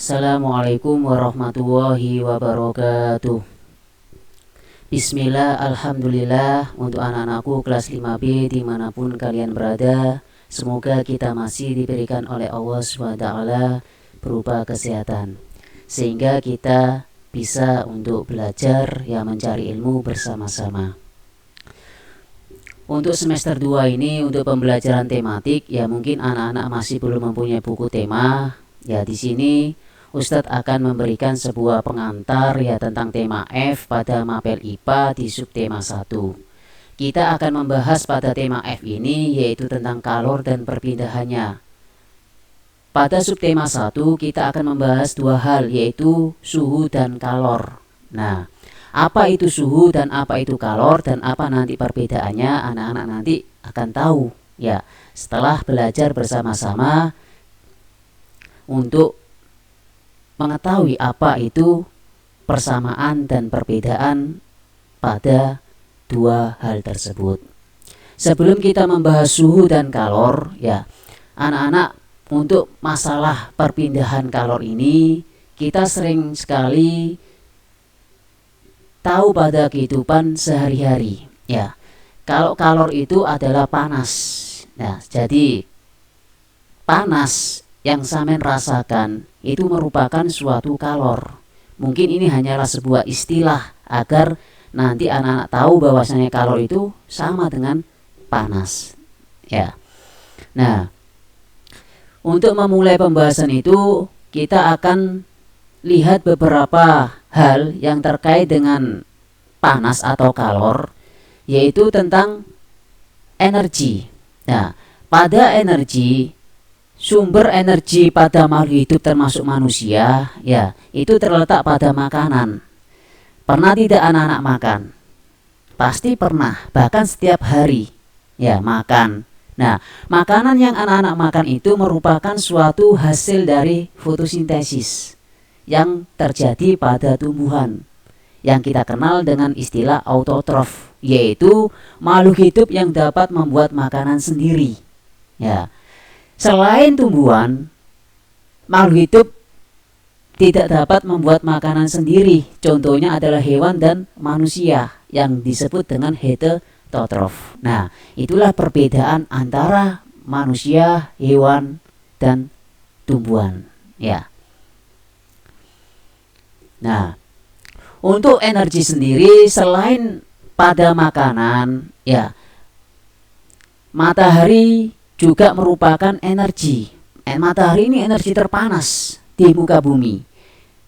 Assalamualaikum warahmatullahi wabarakatuh. Bismillah, alhamdulillah. Untuk anak-anakku kelas 5B dimanapun kalian berada, semoga kita masih diberikan oleh Allah SWT berupa kesehatan, sehingga kita bisa untuk belajar mencari ilmu bersama-sama. Untuk semester 2 ini, untuk pembelajaran tematik, mungkin anak-anak masih belum mempunyai buku tema. Di sini Ustadz akan memberikan sebuah pengantar tentang tema F pada mapel IPA di subtema 1. Kita akan membahas pada tema F ini yaitu tentang kalor dan perpindahannya. Pada subtema 1 kita akan membahas dua hal, yaitu suhu dan kalor. Nah, apa itu suhu dan apa itu kalor dan apa nanti perbedaannya, anak-anak nanti akan tahu setelah belajar bersama-sama untuk mengetahui apa itu persamaan dan perbedaan pada dua hal tersebut. Sebelum kita membahas suhu dan kalor, anak-anak, untuk masalah perpindahan kalor ini kita sering sekali tahu pada kehidupan sehari-hari. Kalau kalor itu adalah panas. Jadi panas yang Samen rasakan itu merupakan suatu kalor. Mungkin ini hanyalah sebuah istilah agar nanti anak-anak tahu bahwasanya kalor itu sama dengan panas. Nah, untuk memulai pembahasan itu kita akan lihat beberapa hal yang terkait dengan panas atau kalor, yaitu tentang energi. Pada energi, sumber energi pada makhluk hidup termasuk manusia itu terletak pada makanan. Pernah tidak anak-anak makan? Pasti pernah, bahkan setiap hari makan. Nah, makanan yang anak-anak makan itu merupakan suatu hasil dari fotosintesis yang terjadi pada tumbuhan yang kita kenal dengan istilah autotrof, yaitu makhluk hidup yang dapat membuat makanan sendiri. Selain tumbuhan, makhluk hidup tidak dapat membuat makanan sendiri. Contohnya adalah hewan dan manusia yang disebut dengan heterotrof. Nah, itulah perbedaan antara manusia, hewan, dan tumbuhan. Nah, untuk energi sendiri selain pada makanan, matahari juga merupakan energi. Matahari ini energi terpanas di muka bumi.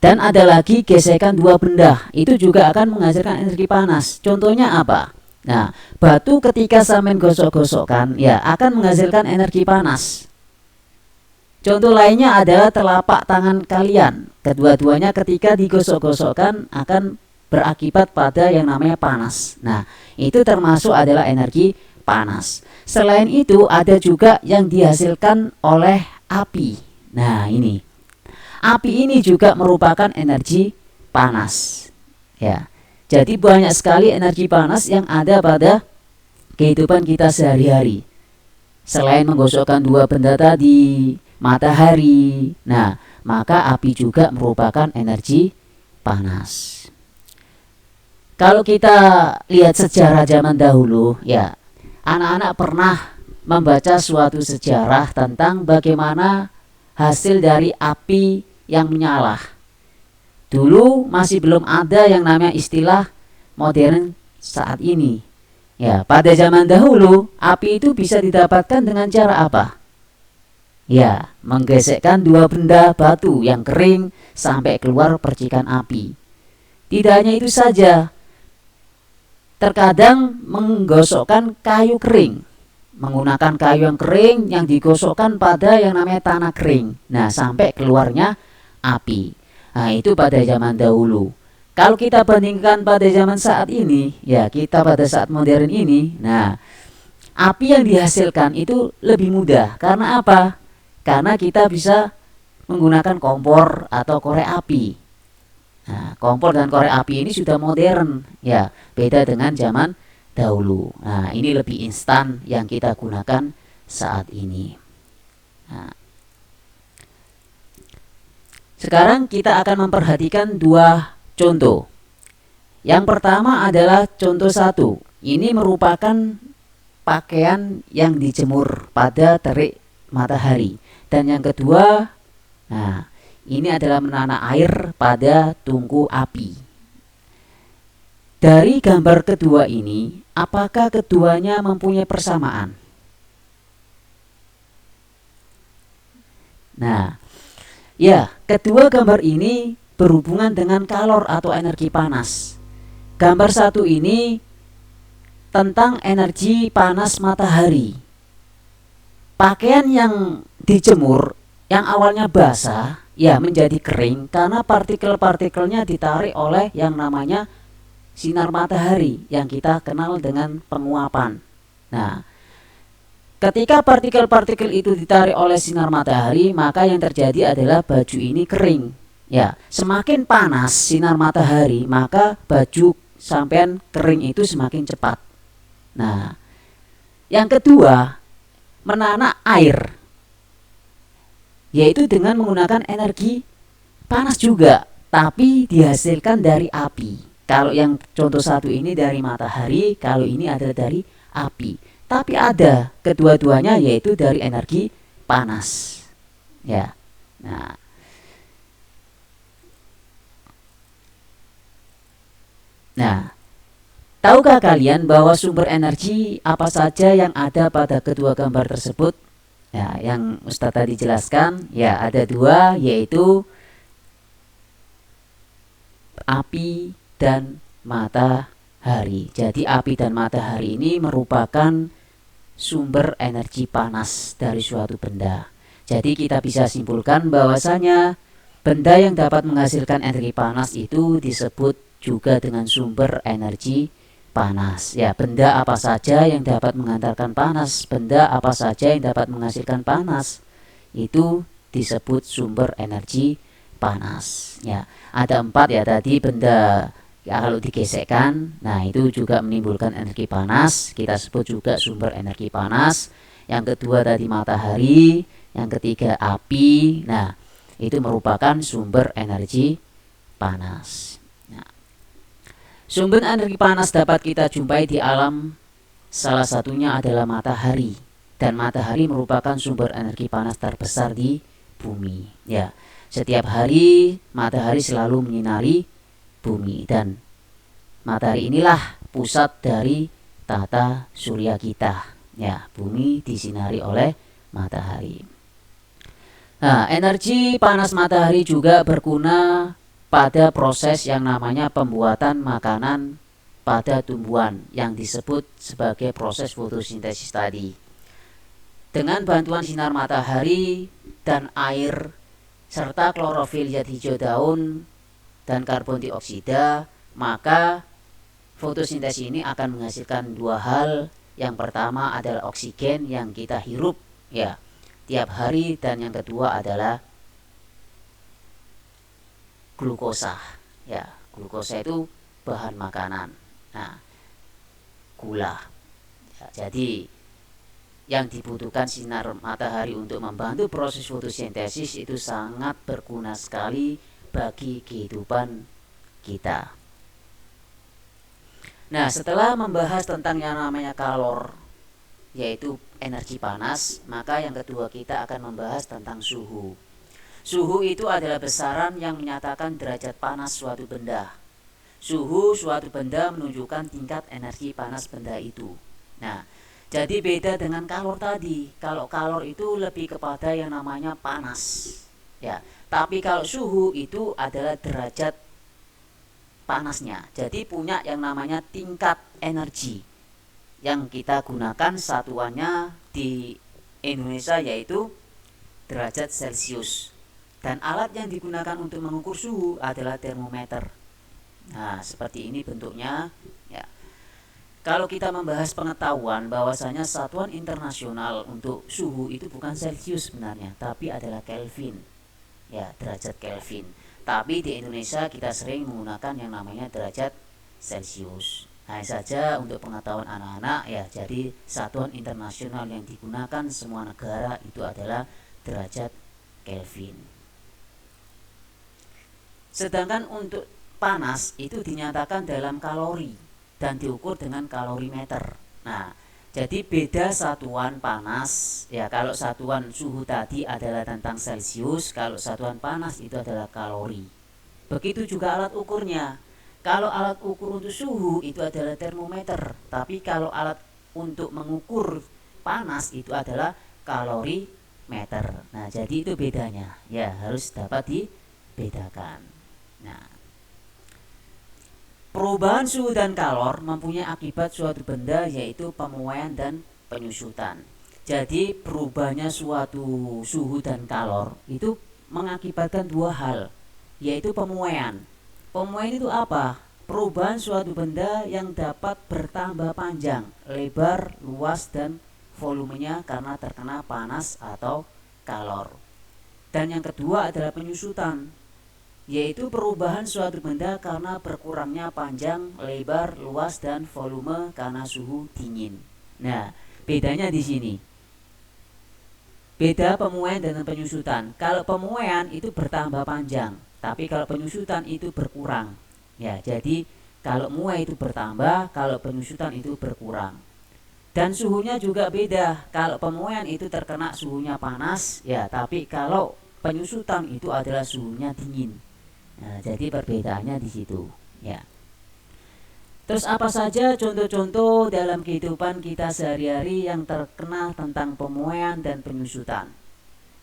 Dan ada lagi gesekan dua benda, itu juga akan menghasilkan energi panas. Contohnya apa? Nah, batu ketika Samen gosok-gosokkan akan menghasilkan energi panas. Contoh lainnya adalah telapak tangan kalian. Kedua-duanya ketika digosok-gosokkan akan berakibat pada yang namanya panas. Nah, itu termasuk adalah energi panas. Selain itu ada juga yang dihasilkan oleh api. Nah, ini api ini juga merupakan energi panas. Jadi banyak sekali energi panas yang ada pada kehidupan kita sehari-hari. Selain menggosokkan dua benda tadi, matahari, maka api juga merupakan energi panas. Kalau kita lihat sejarah zaman dahulu, anak-anak pernah membaca suatu sejarah tentang bagaimana hasil dari api yang menyala. Dulu masih belum ada yang namanya istilah modern saat ini. Pada zaman dahulu api itu bisa didapatkan dengan cara apa? Menggesekkan dua benda batu yang kering sampai keluar percikan api. Tidak hanya itu saja, terkadang menggosokkan kayu kering, menggunakan kayu yang kering yang digosokkan pada yang namanya tanah kering. Nah, sampai keluarnya api. Nah, itu pada zaman dahulu. Kalau kita bandingkan pada zaman saat ini, kita pada saat modern ini, api yang dihasilkan itu lebih mudah. Karena apa? Karena kita bisa menggunakan kompor atau korek api. Nah, kompor dan korek api ini sudah modern, beda dengan zaman dahulu. Nah, ini lebih instan yang kita gunakan saat ini. Sekarang kita akan memperhatikan dua contoh. Yang pertama adalah contoh 1. Ini merupakan pakaian yang dijemur pada terik matahari. Dan yang kedua, nah, ini adalah menanam air pada tungku api. Dari gambar kedua ini, apakah keduanya mempunyai persamaan? Nah, ya, kedua gambar ini berhubungan dengan kalor atau energi panas. Gambar 1 ini tentang energi panas matahari. Pakaian yang dijemur yang awalnya basah ya menjadi kering karena partikel-partikelnya ditarik oleh yang namanya sinar matahari yang kita kenal dengan penguapan. Nah, ketika partikel-partikel itu ditarik oleh sinar matahari, maka yang terjadi adalah baju ini kering. Ya, semakin panas sinar matahari, maka baju sampean kering itu semakin cepat. Nah, yang kedua, menanak air, yaitu dengan menggunakan energi panas juga, tapi dihasilkan dari api. Kalau yang contoh 1 ini dari matahari, kalau ini adalah dari api. Tapi ada kedua-duanya yaitu dari energi panas. Ya. Nah, tahukah kalian bahwa sumber energi apa saja yang ada pada kedua gambar tersebut? Ya, yang Ustadz tadi jelaskan, ya ada 2, yaitu api dan matahari. Jadi api dan matahari ini merupakan sumber energi panas dari suatu benda. Jadi kita bisa simpulkan bahwasanya benda yang dapat menghasilkan energi panas itu disebut juga dengan sumber energi panas. Ya, benda apa saja yang dapat mengantarkan panas, benda apa saja yang dapat menghasilkan panas, itu disebut sumber energi panas. Ya, ada 4 ya tadi benda ya, kalau digesekkan, nah itu juga menimbulkan energi panas, kita sebut juga sumber energi panas. Yang kedua tadi matahari, yang ketiga api, nah itu merupakan sumber energi panas. Sumber energi panas dapat kita jumpai di alam, salah satunya adalah matahari. Dan matahari merupakan sumber energi panas terbesar di bumi. Ya, setiap hari matahari selalu menyinari bumi dan matahari inilah pusat dari tata surya kita. Ya, bumi disinari oleh matahari. Nah, energi panas matahari juga berguna pada proses yang namanya pembuatan makanan pada tumbuhan yang disebut sebagai proses fotosintesis tadi. Dengan bantuan sinar matahari dan air serta klorofil zat hijau daun dan karbon dioksida, maka fotosintesis ini akan menghasilkan 2 hal. Yang pertama adalah oksigen yang kita hirup ya tiap hari, dan yang kedua adalah glukosa. Ya, glukosa itu bahan makanan. Nah, gula. Ya, jadi yang dibutuhkan sinar matahari untuk membantu proses fotosintesis itu sangat berguna sekali bagi kehidupan kita. Nah, setelah membahas tentang yang namanya kalor, yaitu energi panas, maka yang kedua kita akan membahas tentang suhu. Suhu itu adalah besaran yang menyatakan derajat panas suatu benda. Suhu suatu benda menunjukkan tingkat energi panas benda itu. Nah, jadi beda dengan kalor tadi. Kalau kalor itu lebih kepada yang namanya panas. Ya, tapi kalau suhu itu adalah derajat panasnya. Jadi punya yang namanya tingkat energi. Yang kita gunakan satuannya di Indonesia yaitu derajat Celcius. Dan alat yang digunakan untuk mengukur suhu adalah termometer. Nah, seperti ini bentuknya. Ya. Kalau kita membahas pengetahuan bahwasanya satuan internasional untuk suhu itu bukan Celcius sebenarnya, tapi adalah Kelvin. Ya, derajat Kelvin. Tapi di Indonesia kita sering menggunakan yang namanya derajat Celcius. Hanya saja untuk pengetahuan anak-anak ya, jadi satuan internasional yang digunakan semua negara itu adalah derajat Kelvin. Sedangkan untuk panas itu dinyatakan dalam kalori dan diukur dengan kalorimeter. Nah, jadi beda satuan panas ya. Kalau satuan suhu tadi adalah tentang Celcius, kalau satuan panas itu adalah kalori. Begitu juga alat ukurnya. Kalau alat ukur untuk suhu itu adalah termometer, tapi kalau alat untuk mengukur panas itu adalah kalorimeter. Nah, jadi itu bedanya. Ya, harus dapat dibedakan. Nah, perubahan suhu dan kalor mempunyai akibat suatu benda, yaitu pemuaian dan penyusutan. Jadi berubahnya suatu suhu dan kalor itu mengakibatkan dua hal, yaitu pemuaian. Pemuaian itu apa? Perubahan suatu benda yang dapat bertambah panjang, lebar, luas, dan volumenya karena terkena panas atau kalor. Dan yang kedua adalah penyusutan, yaitu perubahan suatu benda karena berkurangnya panjang, lebar, luas, dan volume karena suhu dingin. Nah, bedanya di sini. Beda pemuaian dan penyusutan. Kalau pemuaian itu bertambah panjang, tapi kalau penyusutan itu berkurang. Ya, jadi kalau muai itu bertambah, kalau penyusutan itu berkurang. Dan suhunya juga beda. Kalau pemuaian itu terkena suhunya panas, ya, tapi kalau penyusutan itu adalah suhunya dingin. Nah, jadi perbedaannya di situ, ya. Terus apa saja contoh-contoh dalam kehidupan kita sehari-hari yang terkena tentang pemuaian dan penyusutan?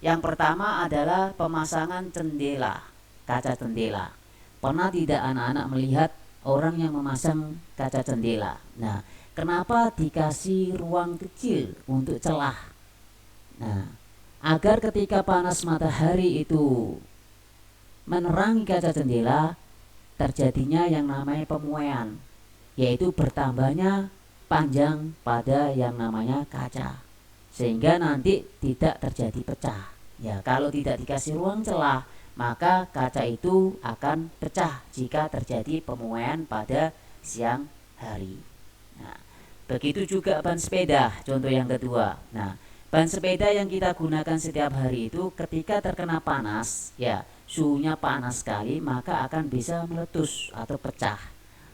Yang pertama adalah pemasangan jendela, kaca jendela. Pernah tidak anak-anak melihat orang yang memasang kaca jendela? Nah, kenapa dikasih ruang kecil untuk celah? Nah, agar ketika panas matahari itu menerangi kaca jendela, terjadinya yang namanya pemuaian, yaitu bertambahnya panjang pada yang namanya kaca, sehingga nanti tidak terjadi pecah. Ya, kalau tidak dikasih ruang celah, maka kaca itu akan pecah jika terjadi pemuaian pada siang hari. Nah, begitu juga ban sepeda, contoh yang kedua. Nah, ban sepeda yang kita gunakan setiap hari itu ketika terkena panas, ya, suhunya panas sekali, maka akan bisa meletus atau pecah.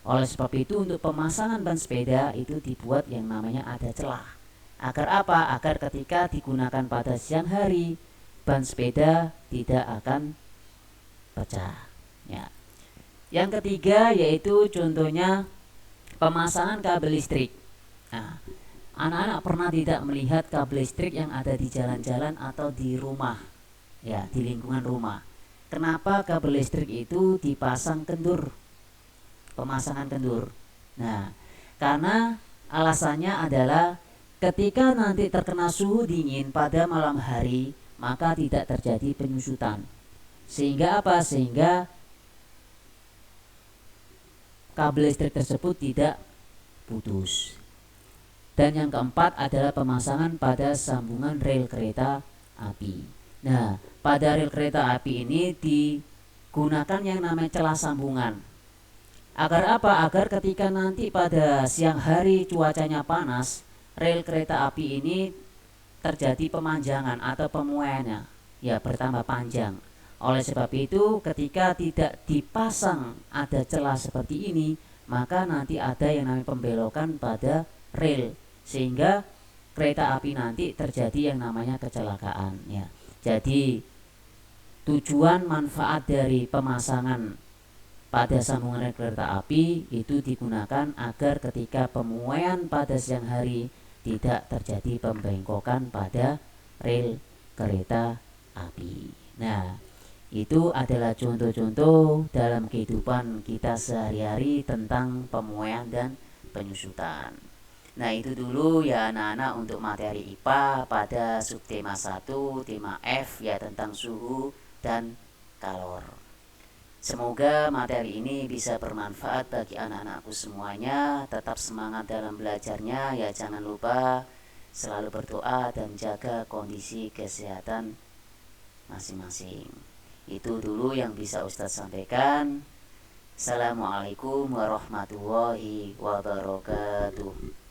Oleh sebab itu untuk pemasangan ban sepeda itu dibuat yang namanya ada celah. Agar apa? Agar ketika digunakan pada siang hari, ban sepeda tidak akan pecah. Ya. Yang ketiga yaitu contohnya pemasangan kabel listrik. Nah, anak-anak pernah tidak melihat kabel listrik yang ada di jalan-jalan atau di rumah, ya, di lingkungan rumah. Kenapa kabel listrik itu dipasang kendur? Pemasangan kendur. Nah, karena alasannya adalah ketika nanti terkena suhu dingin pada malam hari, maka tidak terjadi penyusutan. Sehingga apa? Sehingga kabel listrik tersebut tidak putus. Dan yang keempat adalah pemasangan pada sambungan rel kereta api. Nah, pada rel kereta api ini digunakan yang namanya celah sambungan. Agar apa? Agar ketika nanti pada siang hari cuacanya panas, rel kereta api ini terjadi pemanjangan atau pemuaiannya, ya, bertambah panjang. Oleh sebab itu ketika tidak dipasang ada celah seperti ini, maka nanti ada yang namanya pembelokan pada rel, sehingga kereta api nanti terjadi yang namanya kecelakaan, ya. Jadi tujuan manfaat dari pemasangan pada sambungan rel kereta api itu digunakan agar ketika pemuaian pada siang hari tidak terjadi pembengkokan pada rel kereta api. Nah, itu adalah contoh-contoh dalam kehidupan kita sehari-hari tentang pemuaian dan penyusutan. Nah, itu dulu ya anak-anak untuk materi IPA pada subtema 1, tema F, ya, tentang suhu dan kalor. Semoga materi ini bisa bermanfaat bagi anak-anakku semuanya. Tetap semangat dalam belajarnya, ya, jangan lupa selalu berdoa dan jaga kondisi kesehatan masing-masing. Itu dulu yang bisa Ustadz sampaikan. Assalamualaikum warahmatullahi wabarakatuh.